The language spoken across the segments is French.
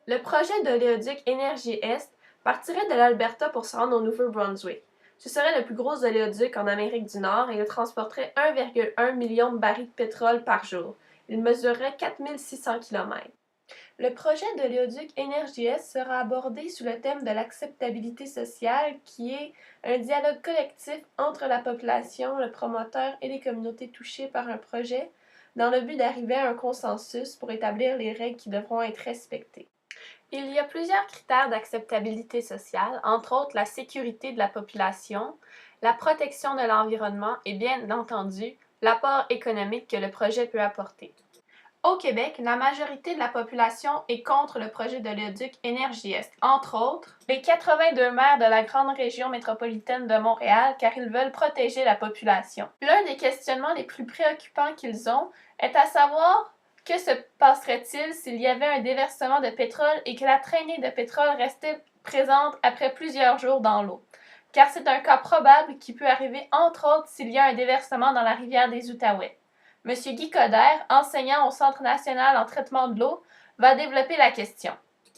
Le projet d'oléoduc Énergie-Est partirait de l'Alberta pour se rendre au Nouveau-Brunswick. Ce serait le plus gros oléoduc en Amérique du Nord et il transporterait 1,1 million de barils de pétrole par jour. Il mesurerait 4600 km. Le projet d'oléoduc Énergie-Est sera abordé sous le thème de l'acceptabilité sociale, qui est un dialogue collectif entre la population, le promoteur et les communautés touchées par un projet, dans le but d'arriver à un consensus pour établir les règles qui devront être respectées. Il y a plusieurs critères d'acceptabilité sociale, entre autres la sécurité de la population, la protection de l'environnement et bien entendu l'apport économique que le projet peut apporter. Au Québec, la majorité de la population est contre le projet d'oléoduc Énergie-Est, entre autres les 82 maires de la grande région métropolitaine de Montréal, car ils veulent protéger la population. L'un des questionnements les plus préoccupants qu'ils ont est à savoir que se passerait-il s'il y avait un déversement de pétrole et que la traînée de pétrole restait présente après plusieurs jours dans l'eau, car c'est un cas probable qui peut arriver entre autres s'il y a un déversement dans la rivière des Outaouais. M. Guy Coderre, enseignant au Centre national en traitement de l'eau, va développer la question.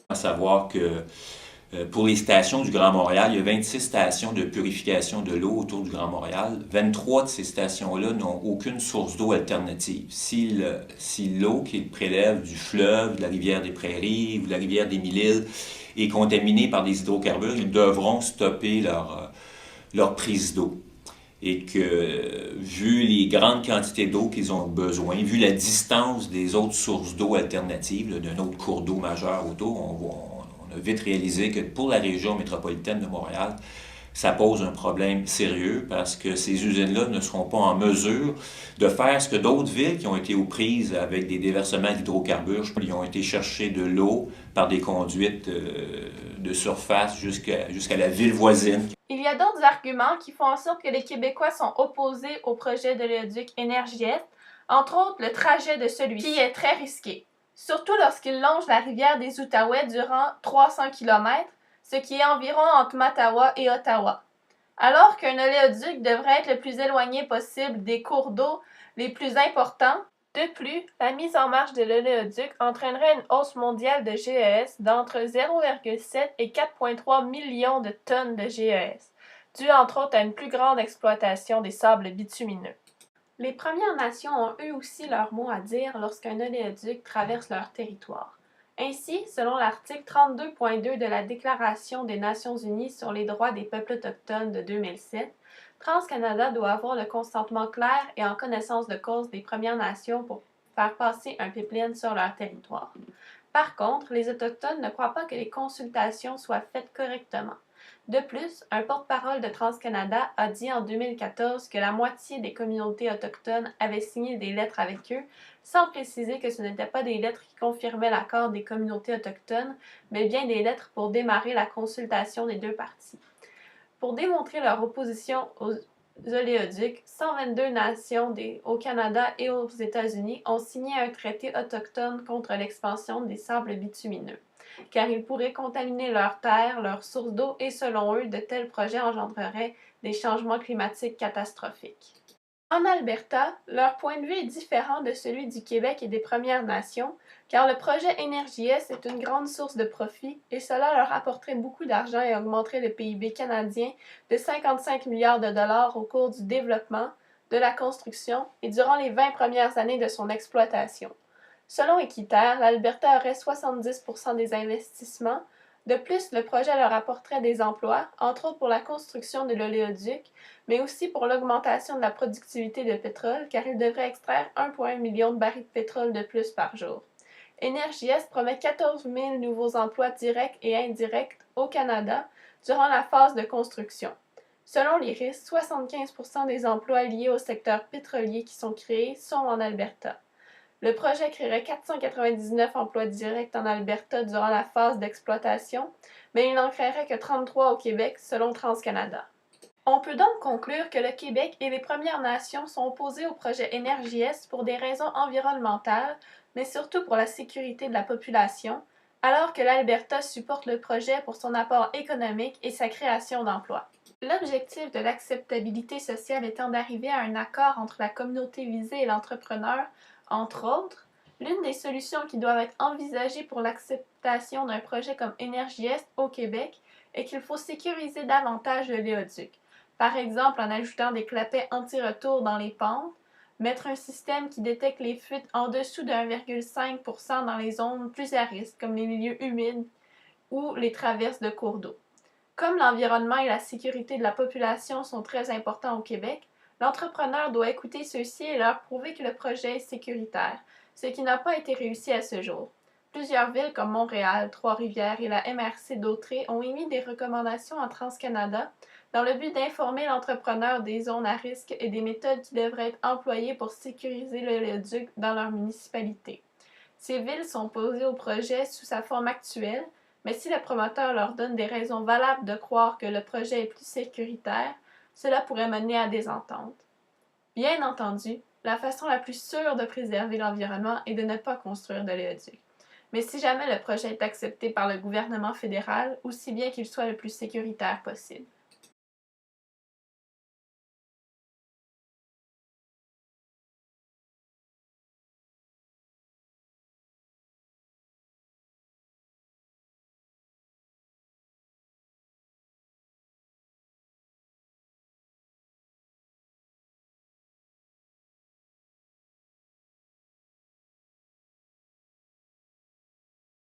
À savoir que pour les stations du Grand Montréal, il y a 26 stations de purification de l'eau autour du Grand Montréal. 23 de ces stations-là n'ont aucune source d'eau alternative. Si l'eau qu'ils prélèvent du fleuve, de la rivière des Prairies ou de la rivière des Mille-Îles est contaminée par des hydrocarbures, ils devront stopper leur prise d'eau. Et que, vu les grandes quantités d'eau qu'ils ont besoin, vu la distance des autres sources d'eau alternatives, d'un autre cours d'eau majeur autour, on a vite réalisé que pour la région métropolitaine de Montréal, ça pose un problème sérieux parce que ces usines-là ne seront pas en mesure de faire ce que d'autres villes qui ont été aux prises avec des déversements d'hydrocarbures, ils ont été chercher de l'eau par des conduites de surface jusqu'à la ville voisine. Il y a d'autres arguments qui font en sorte que les Québécois sont opposés au projet de l'oléoduc Énergie-Est, entre autres le trajet de celui-ci, qui est très risqué, surtout lorsqu'il longe la rivière des Outaouais durant 300 km, ce qui est environ entre Mattawa et Ottawa. Alors qu'un oléoduc devrait être le plus éloigné possible des cours d'eau les plus importants, de plus, la mise en marche de l'oléoduc entraînerait une hausse mondiale de GES d'entre 0,7 et 4,3 millions de tonnes de GES, due entre autres à une plus grande exploitation des sables bitumineux. Les Premières Nations ont eux aussi leur mot à dire lorsqu'un oléoduc traverse leur territoire. Ainsi, selon l'article 32.2 de la Déclaration des Nations unies sur les droits des peuples autochtones de 2007, TransCanada doit avoir le consentement clair et en connaissance de cause des Premières Nations pour faire passer un pipeline sur leur territoire. Par contre, les Autochtones ne croient pas que les consultations soient faites correctement. De plus, un porte-parole de TransCanada a dit en 2014 que la moitié des communautés autochtones avaient signé des lettres avec eux, sans préciser que ce n'étaient pas des lettres qui confirmaient l'accord des communautés autochtones, mais bien des lettres pour démarrer la consultation des deux parties. Pour démontrer leur opposition aux oléoducs, 122 nations au Canada et aux États-Unis ont signé un traité autochtone contre l'expansion des sables bitumineux, car ils pourraient contaminer leurs terres, leurs sources d'eau et selon eux, de tels projets engendreraient des changements climatiques catastrophiques. En Alberta, leur point de vue est différent de celui du Québec et des Premières Nations, car le projet Énergie-Est est une grande source de profit et cela leur apporterait beaucoup d'argent et augmenterait le PIB canadien de 55 milliards de dollars au cours du développement, de la construction et durant les 20 premières années de son exploitation. Selon Équiterre, l'Alberta aurait 70% des investissements. De plus, le projet leur apporterait des emplois, entre autres pour la construction de l'oléoduc, mais aussi pour l'augmentation de la productivité de pétrole, car il devrait extraire 1,1 million de barils de pétrole de plus par jour. Énergie-Est promet 14 000 nouveaux emplois directs et indirects au Canada durant la phase de construction. Selon l'IRIS, 75% des emplois liés au secteur pétrolier qui sont créés sont en Alberta. Le projet créerait 499 emplois directs en Alberta durant la phase d'exploitation, mais il n'en créerait que 33 au Québec, selon TransCanada. On peut donc conclure que le Québec et les Premières Nations sont opposés au projet Énergie-Est pour des raisons environnementales, mais surtout pour la sécurité de la population, alors que l'Alberta supporte le projet pour son apport économique et sa création d'emplois. L'objectif de l'acceptabilité sociale étant d'arriver à un accord entre la communauté visée et l'entrepreneur, entre autres, L'une des solutions qui doivent être envisagées pour l'acceptation d'un projet comme Énergie Est au Québec est qu'il faut sécuriser davantage le léoduc, par exemple en ajoutant des clapets anti-retour dans les pentes, mettre un système qui détecte les fuites en dessous de 1,5% dans les zones plus à risque, comme les milieux humides ou les traverses de cours d'eau. Comme l'environnement et la sécurité de la population sont très importants au Québec, l'entrepreneur doit écouter ceux-ci et leur prouver que le projet est sécuritaire, ce qui n'a pas été réussi à ce jour. Plusieurs villes comme Montréal, Trois-Rivières et la MRC d'Autrey ont émis des recommandations à TransCanada dans le but d'informer l'entrepreneur des zones à risque et des méthodes qui devraient être employées pour sécuriser le léoduc dans leur municipalité. Ces villes sont opposées au projet sous sa forme actuelle, mais si le promoteur leur donne des raisons valables de croire que le projet est plus sécuritaire, cela pourrait mener à des ententes. Bien entendu, la façon la plus sûre de préserver l'environnement est de ne pas construire de léoduc. Mais si jamais le projet est accepté par le gouvernement fédéral, aussi bien qu'il soit le plus sécuritaire possible.